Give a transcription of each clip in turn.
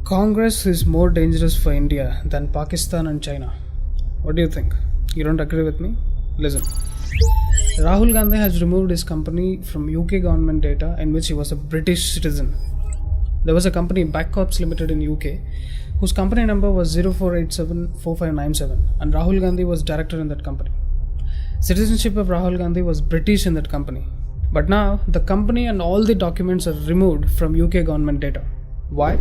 Congress is more dangerous for India than Pakistan and China. What do you think? You don't agree with me? Listen. Rahul Gandhi has removed his company from UK government data in which he was a British citizen. There was a company Backcorps Limited in UK whose company number was 04874597 and Rahul Gandhi was director in that company. Citizenship of Rahul Gandhi was British in that company. But now the company and all the documents are removed from UK government data. Why?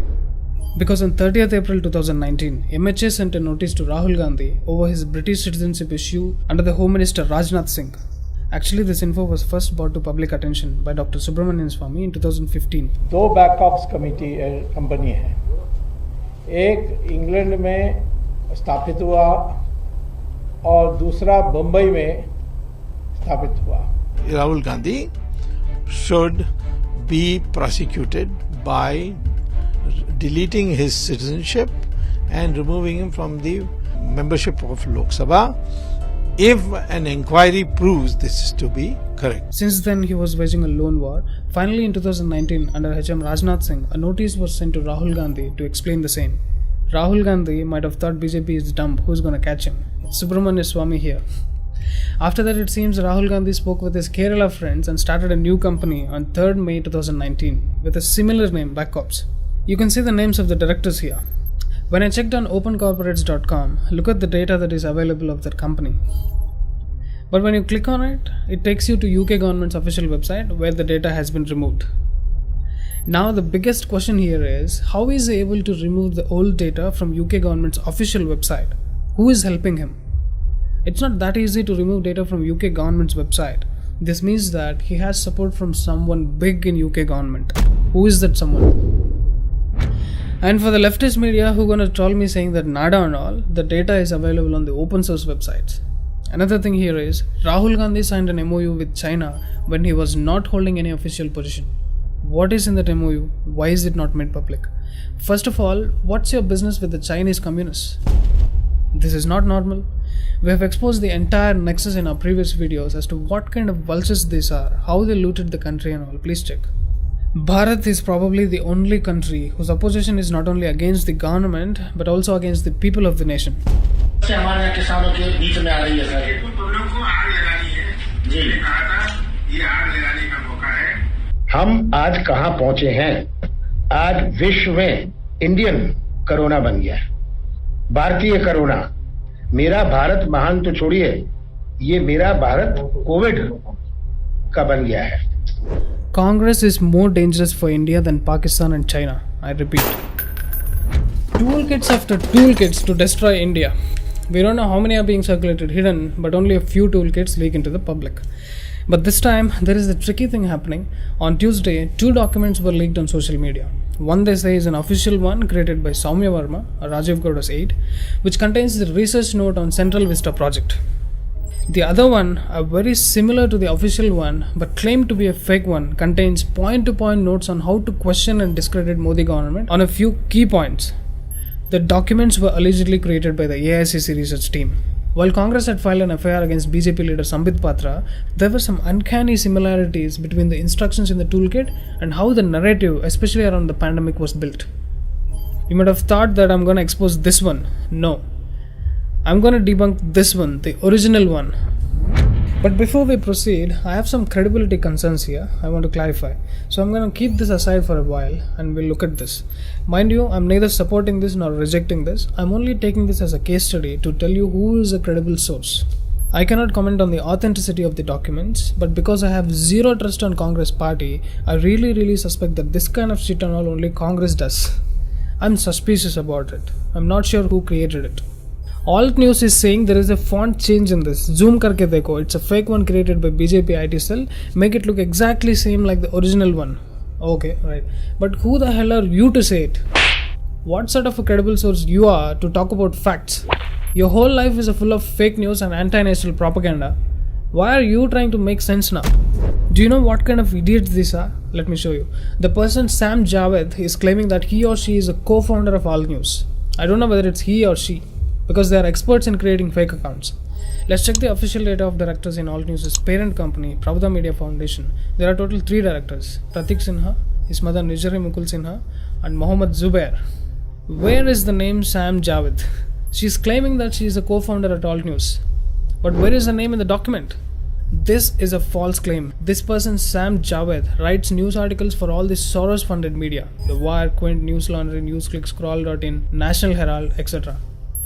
Because on 30th April 2019, MHA sent a notice to Rahul Gandhi over his British citizenship issue under the Home Minister Rajnath Singh. Actually, this info was first brought to public attention by Dr. Subramanian Swamy in 2015. दो बैकऑप्स company है, एक England में स्थापित हुआ और दूसरा बम्बई में स्थापित हुआ. Rahul Gandhi should be prosecuted by deleting his citizenship and removing him from the membership of Lok Sabha if an inquiry proves this is to be correct. Since then, he was waging a lone war. Finally, in 2019, under HM Rajnath Singh, a notice was sent to Rahul Gandhi to explain the same. Rahul Gandhi might have thought BJP is dumb, who's gonna catch him? It's Subramanian Swamy here. After that, it seems Rahul Gandhi spoke with his Kerala friends and started a new company on 3rd May 2019 with a similar name, Backcorps. You can see the names of the directors here. When I checked on opencorporates.com, look at the data that is available of that company. But when you click on it, it takes you to UK government's official website where the data has been removed. Now the biggest question here is, how is he able to remove the old data from UK government's official website? Who is helping him? It's not that easy to remove data from UK government's website. This means that he has support from someone big in UK government. Who is that someone? And for the leftist media who gonna troll me saying that nada and all, the data is available on the open source websites. Another thing here is, Rahul Gandhi signed an MOU with China when he was not holding any official position. What is in that MOU? Why is it not made public? First of all, what's your business with the Chinese communists? This is not normal. We have exposed the entire nexus in our previous videos as to what kind of vultures these are, how they looted the country and all. Please check. Bharat is probably the only country whose opposition is not only against the government but also against the people of the nation. हम आज कहां पहुंचे हैं? आज विश्व में Indian corona बन गया है, भारतीय कोरोना. मेरा भारत महान तो छोड़िए, ये मेरा भारत कोविड का बन गया है. Congress is more dangerous for India than Pakistan and China. I repeat. Toolkits after toolkits to destroy India. We don't know how many are being circulated hidden, but only a few toolkits leak into the public. But this time, there is a tricky thing happening. On Tuesday, 2 documents were leaked on social media. One they say is an official one created by Soumya Varma, a Rajiv Gauda's aide, which contains the research note on Central Vista project. The other one, very similar to the official one but claimed to be a fake one, contains point-to-point notes on how to question and discredit Modi government on a few key points. The documents were allegedly created by the AICC research team. While Congress had filed an FIR against BJP leader Sambit Patra, there were some uncanny similarities between the instructions in the toolkit and how the narrative, especially around the pandemic, was built. You might have thought that I'm going to expose this one. No. I'm going to debunk this one, the original one. But before we proceed, I have some credibility concerns here I want to clarify. So I'm going to keep this aside for a while and we'll look at this. Mind you, I'm neither supporting this nor rejecting this. I'm only taking this as a case study to tell you who is a credible source. I cannot comment on the authenticity of the documents, but because I have zero trust on Congress party, I really suspect that this kind of shit and all only Congress does. I'm suspicious about it. I'm not sure who created it. Alt News is saying there is a font change in this. Zoom karke dekho. It's a fake one created by BJP IT cell. Make it look exactly same like the original one. Okay, right. But who the hell are you to say it? What sort of a credible source you are to talk about facts? Your whole life is full of fake news and anti-national propaganda. Why are you trying to make sense now? Do you know what kind of idiots these are? Let me show you. The person Sam Javed is claiming that he or she is a co-founder of Alt News. I don't know whether it's he or she, because they are experts in creating fake accounts. Let's check the official data of directors in Alt News' parent company, Pravda Media Foundation. There are total 3 directors, Pratik Sinha, his mother Nijari Mukul Sinha, and Mohammad Zubair. Where is the name Sam Javed? She's claiming that she is a co-founder at Alt News. But where is her name in the document? This is a false claim. This person, Sam Javed, writes news articles for all the Soros-funded media. The Wire, Quint, News Laundry, NewsClick, Scroll.in, National Herald, etc.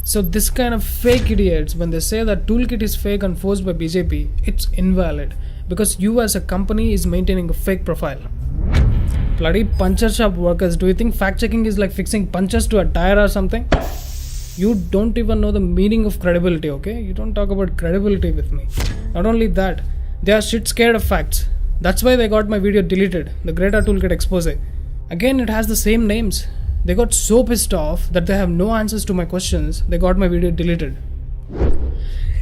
So this kind of fake idiots, when they say that toolkit is fake and forced by BJP, it's invalid. Because you as a company is maintaining a fake profile. Bloody puncher shop workers, do you think fact checking is like fixing punches to a tire or something? You don't even know the meaning of credibility, okay? You don't talk about credibility with me. Not only that, they are shit scared of facts. That's why they got my video deleted, the Greta Toolkit expose. Again, it has the same names. They got so pissed off that they have no answers to my questions, they got my video deleted.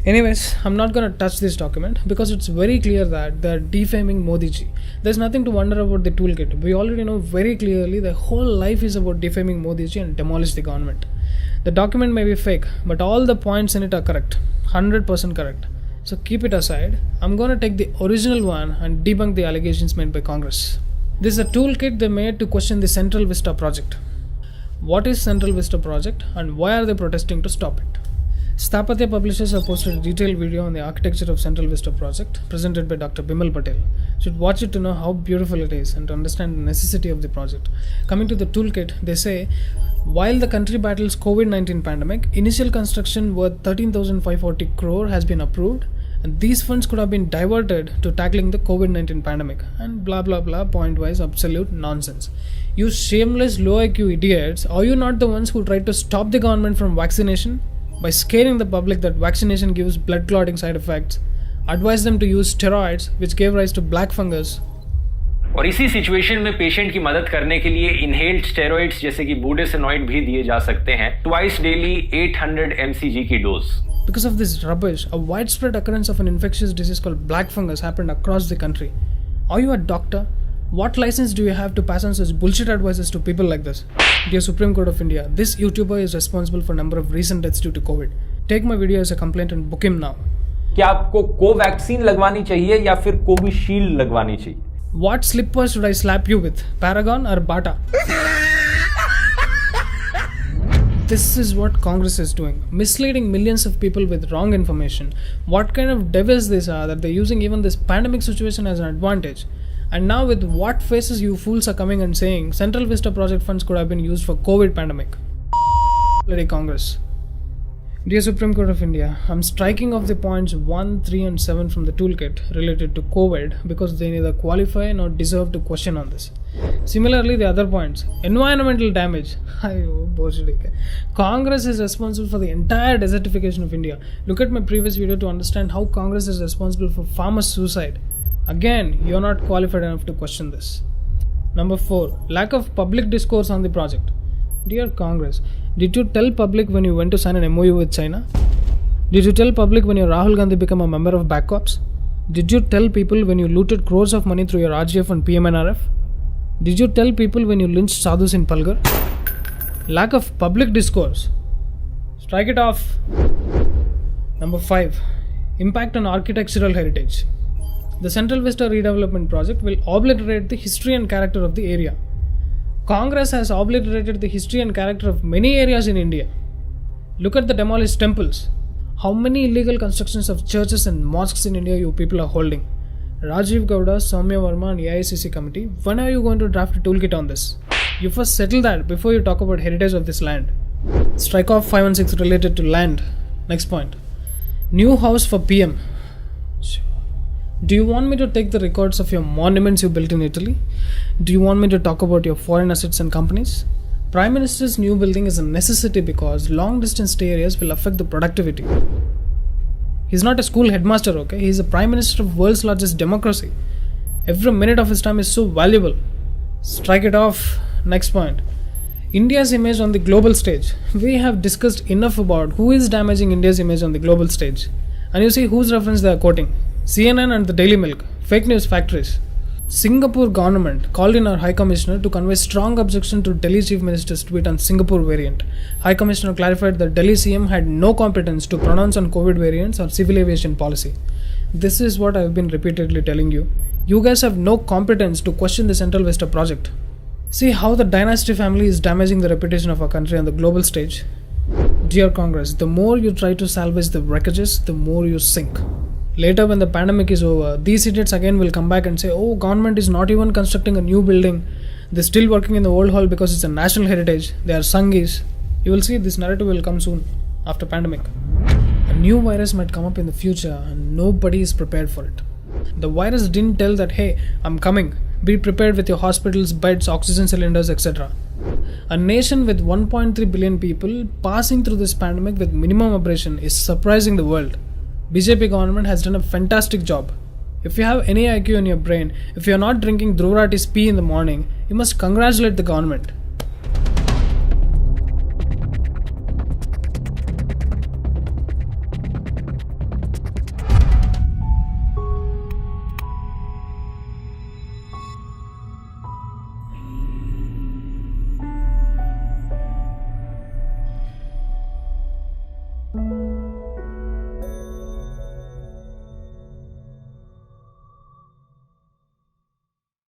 Anyways, I'm not gonna touch this document because it's very clear that they're defaming Modi ji. There's nothing to wonder about the toolkit. We already know very clearly their whole life is about defaming Modi ji and demolish the government. The document may be fake, but all the points in it are correct. 100% correct. So keep it aside. I'm gonna take the original one and debunk the allegations made by Congress. This is a toolkit they made to question the Central Vista project. What is Central Vista project and why are they protesting to stop it? Sthapatya Publishers have posted a detailed video on the architecture of Central Vista project presented by Dr. Bimal Patel. You should watch it to know how beautiful it is and to understand the necessity of the project. Coming to the toolkit, they say, while the country battles COVID-19 pandemic, initial construction worth 13,540 crore has been approved and these funds could have been diverted to tackling the COVID-19 pandemic and blah blah blah point-wise absolute nonsense. You shameless low IQ idiots, are you not the ones who tried to stop the government from vaccination? By scaring the public that vaccination gives blood clotting side effects, advise them to use steroids which gave rise to black fungus. और इसी situation में patient की मदद करने के लिए inhaled steroids जैसे कि बूडेसिनॉइड भी दिए जा सकते हैं ट्वाइस डेली 800 mcg की dose. Because of this rubbish, a widespread occurrence of an infectious disease called black fungus happened across the country. Are you a doctor? What license do you have to pass on such bullshit advices to people like this? Dear Supreme Court of India, this YouTuber is responsible for a number of recent deaths due to COVID. Take my video as a complaint and book him now. क्या आपको Covaxin लगवानी चाहिए या फिर Covishield लगवानी चाहिए? What slippers should I slap you with? Paragon or Bata? This is what Congress is doing. Misleading millions of people with wrong information. What kind of devils these are that they're using even this pandemic situation as an advantage. And now with what faces you fools are coming and saying Central Vista project funds could have been used for COVID pandemic. Bloody Congress. Dear Supreme Court of India, I'm striking off the points 1, 3 and 7 from the toolkit related to COVID because they neither qualify nor deserve to question on this. Similarly, the other points, environmental damage. Congress is responsible for the entire desertification of India. Look at my previous video to understand how Congress is responsible for farmer suicide. Again, you're not qualified enough to question this. Number 4, lack of public discourse on the project. Dear Congress, did you tell public when you went to sign an MOU with China? Did you tell public when your Rahul Gandhi became a member of Back Corps? Did you tell people when you looted crores of money through your RGF and PMNRF? Did you tell people when you lynched sadhus in Palghar? Lack of public discourse. Strike it off. Number 5, impact on architectural heritage. The Central Vista redevelopment project will obliterate the history and character of the area. Congress has obliterated the history and character of many areas in India. Look at the demolished temples. How many illegal constructions of churches and mosques in India you people are holding? Rajiv Gowda, Soumya Verma and AICC committee, when are you going to draft a toolkit on this? You first settle that before you talk about heritage of this land. Strike off 5 and 6 related to land. Next point. New house for PM. Do you want me to take the records of your monuments you built in Italy? Do you want me to talk about your foreign assets and companies? Prime Minister's new building is a necessity because long distance stay areas will affect the productivity. He's not a school headmaster, okay? He's the Prime Minister of world's largest democracy. Every minute of his time is so valuable. Strike it off. Next point. India's image on the global stage. We have discussed enough about who is damaging India's image on the global stage. And you see whose reference they are quoting. CNN and the Daily Milk, fake news factories. Singapore government called in our High Commissioner to convey strong objection to Delhi Chief Minister's tweet on Singapore variant. High Commissioner clarified that Delhi CM had no competence to pronounce on COVID variants or civil aviation policy. This is what I have been repeatedly telling you. You guys have no competence to question the Central Vista project. See how the dynasty family is damaging the reputation of our country on the global stage. Dear Congress, the more you try to salvage the wreckages, the more you sink. Later, when the pandemic is over, these idiots again will come back and say, oh, government is not even constructing a new building. They're still working in the old hall because it's a national heritage. They are Sanghis. You will see this narrative will come soon after pandemic. A new virus might come up in the future and nobody is prepared for it. The virus didn't tell that, hey, I'm coming. Be prepared with your hospitals, beds, oxygen cylinders, etc. A nation with 1.3 billion people passing through this pandemic with minimum abrasion is surprising the world. BJP government has done a fantastic job. If you have any IQ in your brain, if you are not drinking Dhruv pee in the morning, you must congratulate the government.